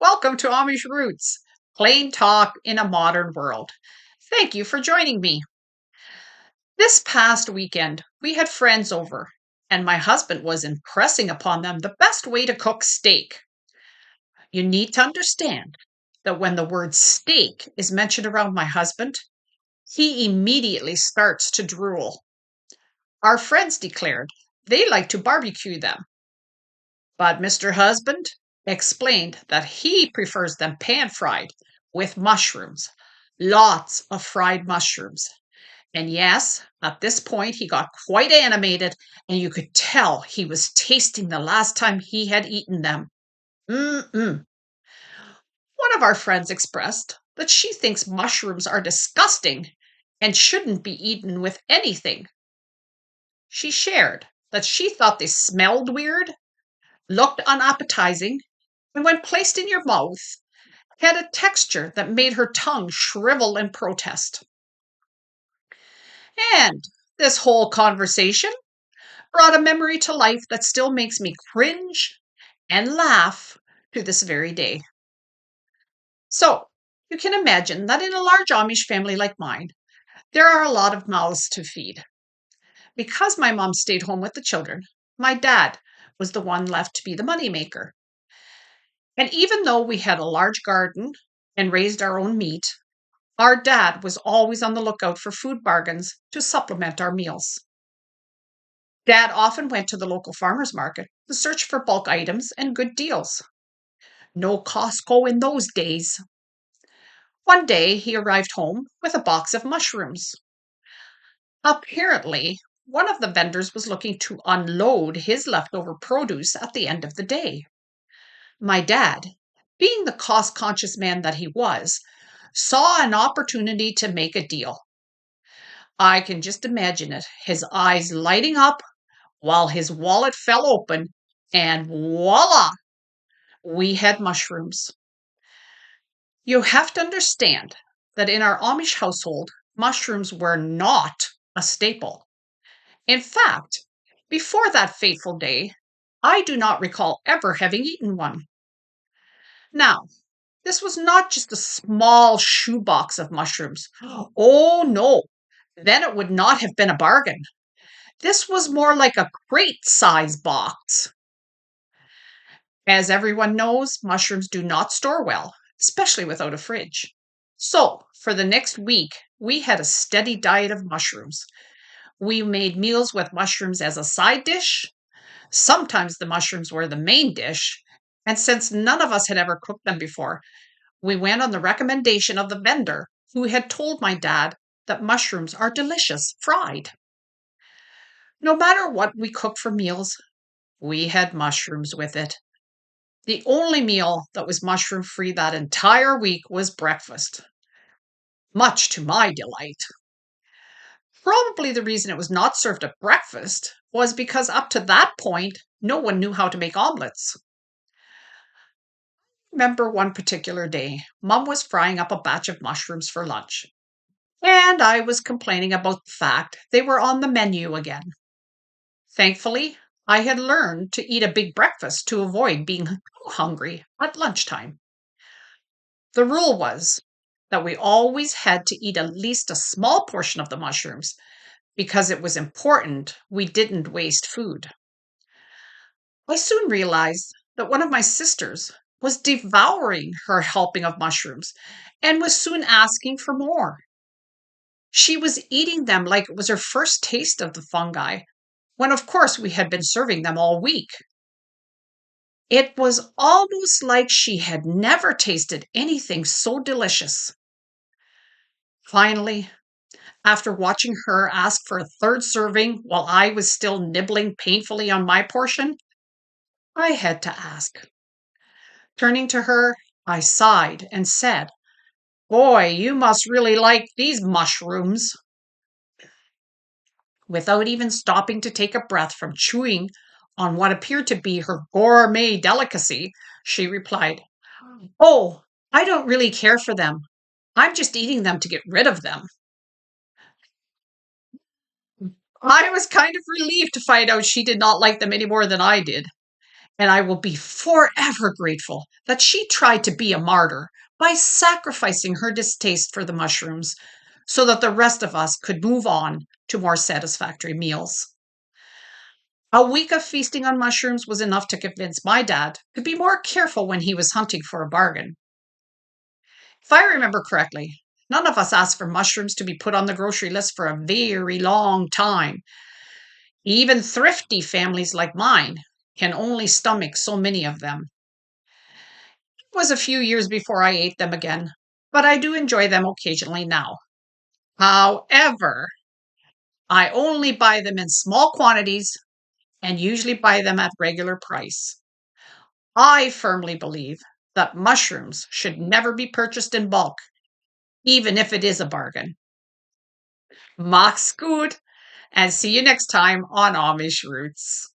Welcome to Amish Roots, plain talk in a modern world. Thank you for joining me. This past weekend, we had friends over, and my husband was impressing upon them the best way to cook steak. You need to understand that when the word steak is mentioned around my husband, he immediately starts to drool. Our friends declared they like to barbecue them, but Mr. Husband explained that he prefers them pan fried with mushrooms, lots of fried mushrooms. And yes, at this point, he got quite animated, and you could tell he was tasting the last time he had eaten them. Mm-mm. One of our friends expressed that she thinks mushrooms are disgusting and shouldn't be eaten with anything. She shared that she thought they smelled weird, looked unappetizing, and when placed in your mouth, had a texture that made her tongue shrivel in protest. And this whole conversation brought a memory to life that still makes me cringe and laugh to this very day. So, you can imagine that in a large Amish family like mine, there are a lot of mouths to feed. Because my mom stayed home with the children, my dad was the one left to be the moneymaker. And even though we had a large garden and raised our own meat, our dad was always on the lookout for food bargains to supplement our meals. Dad often went to the local farmers market to search for bulk items and good deals. No Costco in those days. One day he arrived home with a box of mushrooms. Apparently, one of the vendors was looking to unload his leftover produce at the end of the day. My dad, being the cost conscious man that he was, saw an opportunity to make a deal. I can just imagine it, his eyes lighting up while his wallet fell open, and voila, we had mushrooms. You have to understand that in our Amish household, mushrooms were not a staple. In fact, before that fateful day, I do not recall ever having eaten one. Now, this was not just a small shoebox of mushrooms. Oh no, then it would not have been a bargain. This was more like a crate size box. As everyone knows, mushrooms do not store well, especially without a fridge. So, for the next week, we had a steady diet of mushrooms. We made meals with mushrooms as a side dish. Sometimes the mushrooms were the main dish. And since none of us had ever cooked them before, we went on the recommendation of the vendor who had told my dad that mushrooms are delicious fried. No matter what we cooked for meals, we had mushrooms with it. The only meal that was mushroom free that entire week was breakfast, much to my delight. Probably the reason it was not served at breakfast was because up to that point, no one knew how to make omelets. Remember one particular day, Mum was frying up a batch of mushrooms for lunch, and I was complaining about the fact they were on the menu again. Thankfully, I had learned to eat a big breakfast to avoid being too hungry at lunchtime. The rule was that we always had to eat at least a small portion of the mushrooms because it was important we didn't waste food. I soon realized that one of my sisters was devouring her helping of mushrooms and was soon asking for more. She was eating them like it was her first taste of the fungi, when of course we had been serving them all week. It was almost like she had never tasted anything so delicious. Finally, after watching her ask for a third serving while I was still nibbling painfully on my portion, I had to ask. Turning to her, I sighed and said, "Boy, you must really like these mushrooms." Without even stopping to take a breath from chewing on what appeared to be her gourmet delicacy, she replied, "Oh, I don't really care for them. I'm just eating them to get rid of them." I was kind of relieved to find out she did not like them any more than I did. And I will be forever grateful that she tried to be a martyr by sacrificing her distaste for the mushrooms so that the rest of us could move on to more satisfactory meals. A week of feasting on mushrooms was enough to convince my dad to be more careful when he was hunting for a bargain. If I remember correctly, none of us asked for mushrooms to be put on the grocery list for a very long time. Even thrifty families like mine can only stomach so many of them. It was a few years before I ate them again, but I do enjoy them occasionally now. However, I only buy them in small quantities and usually buy them at regular price. I firmly believe that mushrooms should never be purchased in bulk, even if it is a bargain. Mach's gut, and see you next time on Amish Roots.